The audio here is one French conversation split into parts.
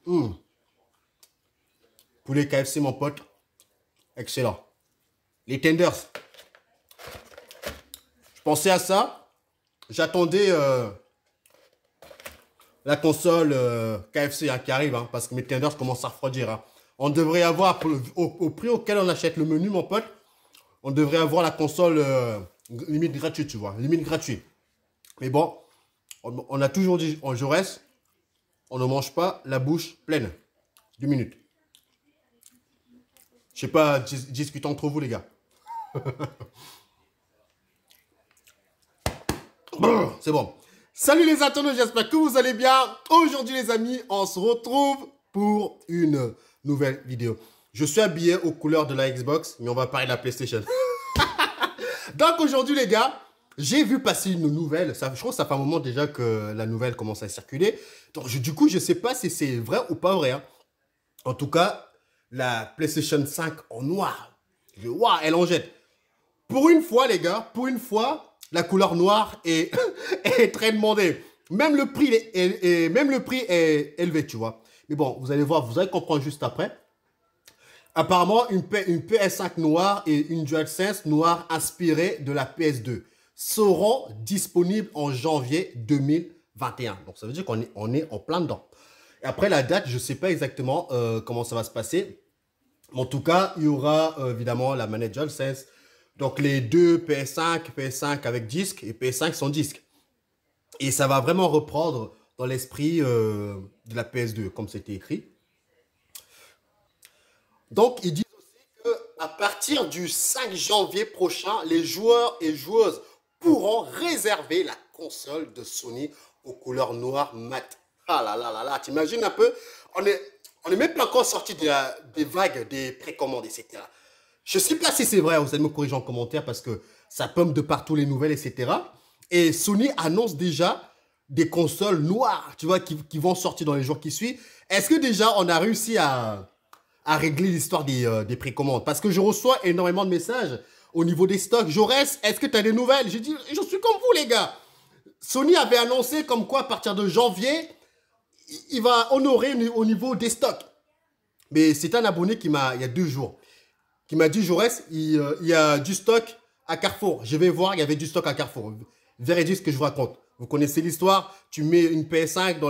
Hum. Poulet KFC, mon pote. Excellent. Les tenders. Je pensais à ça. J'attendais la console KFC hein, qui arrive, hein, parce que mes tenders commencent à refroidir. Hein. On devrait avoir, au prix auquel on achète le menu, mon pote, on devrait avoir la console limite gratuite, tu vois. Limite gratuite. Mais bon, on a toujours dit en Jaurès, on ne mange pas la bouche pleine. 2 minutes. Je sais pas, discutons entre vous, les gars. C'est bon. Salut les internautes, j'espère que vous allez bien. Aujourd'hui, les amis, on se retrouve pour une nouvelle vidéo. Je suis habillé aux couleurs de la Xbox, mais on va parler de la PlayStation. Donc aujourd'hui, les gars, j'ai vu passer une nouvelle. Je crois que ça fait un moment déjà que la nouvelle commence à circuler. Donc du coup, je sais pas si c'est vrai ou pas vrai. Hein. En tout cas, la PlayStation 5 en noir. Waouh, elle en jette. Pour une fois, les gars, pour une fois, la couleur noire est, est très demandée. Même le prix est élevé, tu vois. Mais bon, vous allez voir, vous allez comprendre juste après. Apparemment, une PS5 noire et une DualSense noire inspirée de la PS2 seront disponibles en janvier 2021. Donc, ça veut dire qu'on est en plein dedans. Et après, la date, je ne sais pas exactement comment ça va se passer. En tout cas, il y aura évidemment la manette DualSense. Donc, les deux PS5 avec disque et PS5 sans disque. Et ça va vraiment reprendre dans l'esprit de la PS2, comme c'était écrit. Donc, ils disent aussi qu'à partir du 5 janvier prochain, les joueurs et joueuses pourront réserver la console de Sony aux couleurs noires mat. Ah là là là là, t'imagines un peu, on est même pas encore sorti des vagues, des précommandes, etc. Je ne sais pas si c'est vrai, vous allez me corriger en commentaire parce que ça pomme de partout les nouvelles, etc. Et Sony annonce déjà des consoles noires, tu vois, qui vont sortir dans les jours qui suivent. Est-ce que déjà on a réussi à régler l'histoire des précommandes? Parce que je reçois énormément de messages au niveau des stocks. Jaurès, est-ce que tu as des nouvelles? J'ai dit, je suis comme vous les gars. Sony avait annoncé comme quoi à partir de janvier, il va honorer au niveau des stocks. Mais c'est un abonné qui m'a, il y a 2 jours, qui m'a dit, Jaurès, il y a du stock à Carrefour. Je vais voir, il y avait du stock à Carrefour. Véridique ce que je vous raconte. Vous connaissez l'histoire, tu mets une PS5 dans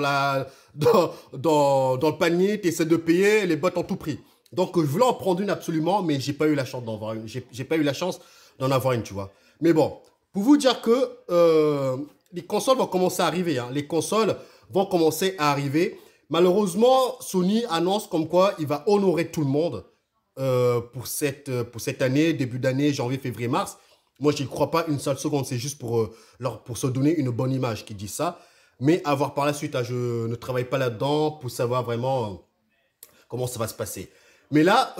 le panier, tu essaies de payer, les bottes ont tout pris. Donc, je voulais en prendre une absolument, mais j'ai pas eu la chance d'en avoir une. J'ai pas eu la chance d'en avoir une, tu vois. Mais bon, pour vous dire que les consoles vont commencer à arriver. Hein. Les consoles vont commencer à arriver. Malheureusement, Sony annonce comme quoi il va honorer tout le monde pour cette année, début d'année, janvier, février, mars. Moi, je n'y crois pas une seule seconde. C'est juste pour se donner une bonne image qui dit ça. Mais à voir par la suite, hein, je ne travaille pas là-dedans pour savoir vraiment comment ça va se passer. Mais là,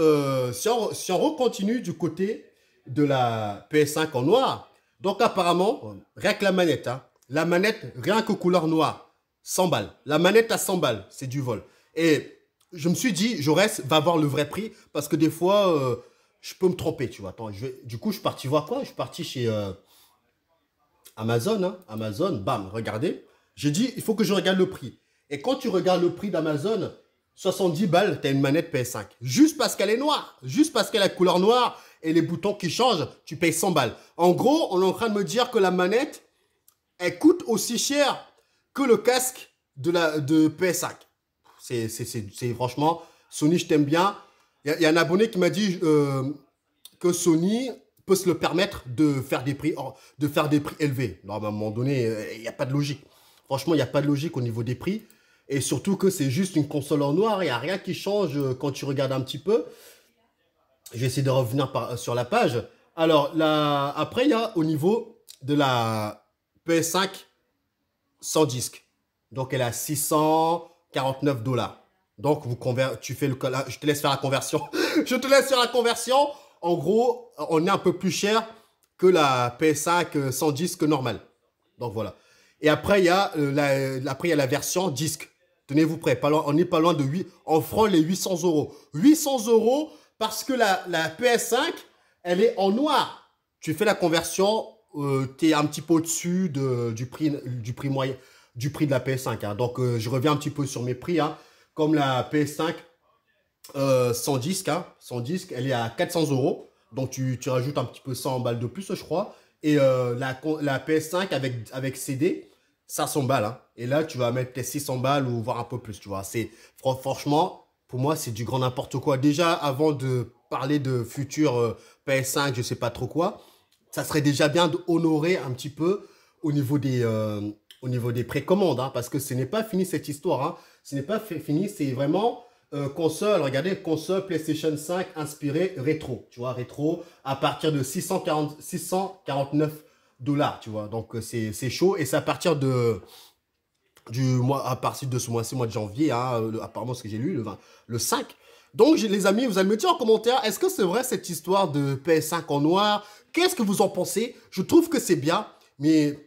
si on recontinue du côté de la PS5 en noir, donc apparemment, rien que la manette, hein, la manette, rien que couleur noire, 100 balles. La manette à 100 balles, c'est du vol. Et je me suis dit, Jaurès va voir le vrai prix parce que des fois, je peux me tromper, tu vois. Attends, du coup, je suis parti voir quoi? Je suis parti chez Amazon. Hein. Amazon, bam, regardez. J'ai dit, il faut que je regarde le prix. Et quand tu regardes le prix d'Amazon, 70 balles, tu as une manette PS5. Juste parce qu'elle est noire. Juste parce qu'elle a la couleur noire et les boutons qui changent, tu payes 100 balles. En gros, on est en train de me dire que la manette, elle coûte aussi cher que le casque de PS5. C'est franchement, Sony, je t'aime bien. Il y a un abonné qui m'a dit que Sony peut se le permettre de faire des prix élevés. Non, à un moment donné, il n'y a pas de logique. Franchement, il n'y a pas de logique au niveau des prix. Et surtout que c'est juste une console en noir. Il n'y a rien qui change quand tu regardes un petit peu. Je vais essayer de revenir sur la page. Alors, après, il y a au niveau de la PS5 sans disque. Donc, elle a 649 $. Donc, tu fais je te laisse faire la conversion. Je te laisse faire la conversion. En gros, on est un peu plus cher que la PS5 sans disque normale. Donc, voilà. Et après, il y a la version disque. Tenez-vous prêts. On n'est pas loin de 8. On frôle les 800 €. 800 € parce que la PS5, elle est en noir. Tu fais la conversion, tu es un petit peu au-dessus du prix moyen, du prix de la PS5. Hein. Donc, je reviens un petit peu sur mes prix. Hein. comme la PS5 sans disque, hein. Sans disque, elle est à 400 euros. Donc tu rajoutes un petit peu 100 balles de plus, je crois. Et la PS5 avec CD, 500 balles, hein. Et là, tu vas mettre tes 600 balles ou voire un peu plus, tu vois. Franchement, pour moi, c'est du grand n'importe quoi. Déjà, avant de parler de futur PS5, je sais pas trop quoi, ça serait déjà bien d'honorer un petit peu au niveau des précommandes, hein, parce que ce n'est pas fini cette histoire, hein. Ce n'est pas fini, c'est vraiment console, regardez, console PlayStation 5 inspirée rétro, tu vois, rétro à partir de 649 dollars, tu vois. Donc c'est chaud et c'est à partir à partir de ce mois-ci, mois de janvier, hein, apparemment ce que j'ai lu, le 5. Donc les amis, vous allez me dire en commentaire, est-ce que c'est vrai cette histoire de PS5 en noir? Qu'est-ce que vous en pensez? Je trouve que c'est bien, mais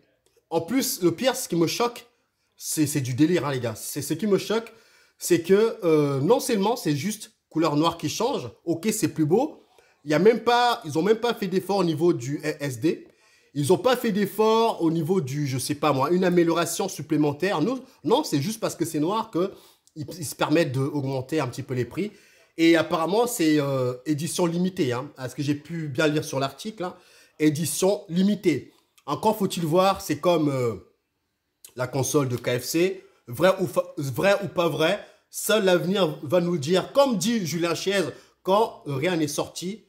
en plus, le pire, ce qui me choque, c'est du délire, hein, les gars. C'est ce qui me choque, c'est que non seulement c'est juste couleur noire qui change, ok, c'est plus beau, ils n'ont même pas fait d'effort au niveau du SD. Ils n'ont pas fait d'effort au niveau du, je sais pas moi, une amélioration supplémentaire. Non, c'est juste parce que c'est noir qu'ils se permettent d'augmenter un petit peu les prix. Et apparemment, c'est édition limitée, hein, à ce que j'ai pu bien lire sur l'article, hein, édition limitée. Encore faut-il voir, c'est comme la console de KFC, vrai ou pas vrai, seul l'avenir va nous le dire. Comme dit Julien Chiez, quand rien n'est sorti,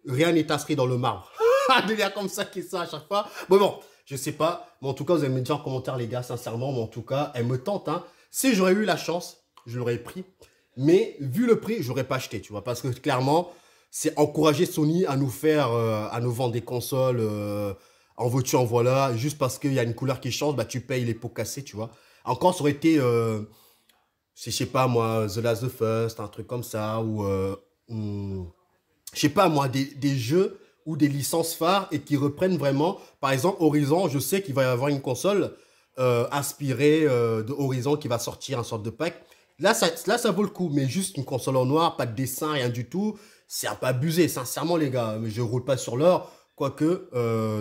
rien n'est inscrit dans le marbre. Un délire comme ça qui sort à chaque fois. Bon, je sais pas. Mais en tout cas, vous allez me dire en commentaire, les gars, sincèrement. Mais en tout cas, elle me tente, hein. Si j'aurais eu la chance, je l'aurais pris. Mais vu le prix, je n'aurais pas acheté, tu vois. Parce que clairement, c'est encourager Sony à nous faire, à nous vendre des consoles en veux-tu, en voilà. Juste parce qu'il y a une couleur qui change, bah tu payes les pots cassés, tu vois. Encore, ça aurait été, je sais pas moi, The Last of Us, un truc comme ça. Ou, je sais pas moi, des jeux ou des licences phares et qui reprennent vraiment. Par exemple, Horizon, je sais qu'il va y avoir une console inspirée de Horizon qui va sortir, un sorte de pack. Là, ça vaut le coup, mais juste une console en noir, pas de dessin, rien du tout. C'est un peu abusé, sincèrement, les gars. Mais je roule pas sur l'or. Quoique,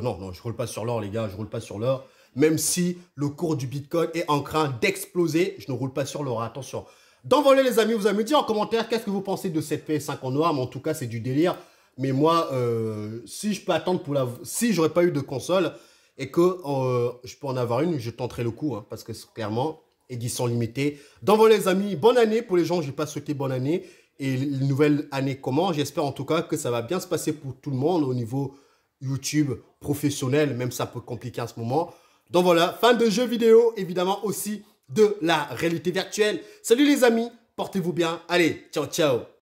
non, je roule pas sur l'or, les gars. Je roule pas sur l'or. Même si le cours du Bitcoin est en train d'exploser, je ne roule pas sur l'or. Attention. D'envoler, les amis, vous allez me dire en commentaire qu'est-ce que vous pensez de cette PS5 en noir. Mais en tout cas, c'est du délire. Mais moi, si je peux attendre si j'aurais pas eu de console et que je peux en avoir une, je tenterai le coup, hein, parce que c'est clairement édition limitée. D'envoler, les amis, bonne année pour les gens. Je n'ai pas souhaité bonne année et une nouvelle année comment. J'espère en tout cas que ça va bien se passer pour tout le monde au niveau YouTube professionnel, même ça peut compliquer en ce moment. Donc voilà, fin de jeux vidéo, évidemment aussi de la réalité virtuelle. Salut les amis, portez-vous bien. Allez, ciao, ciao.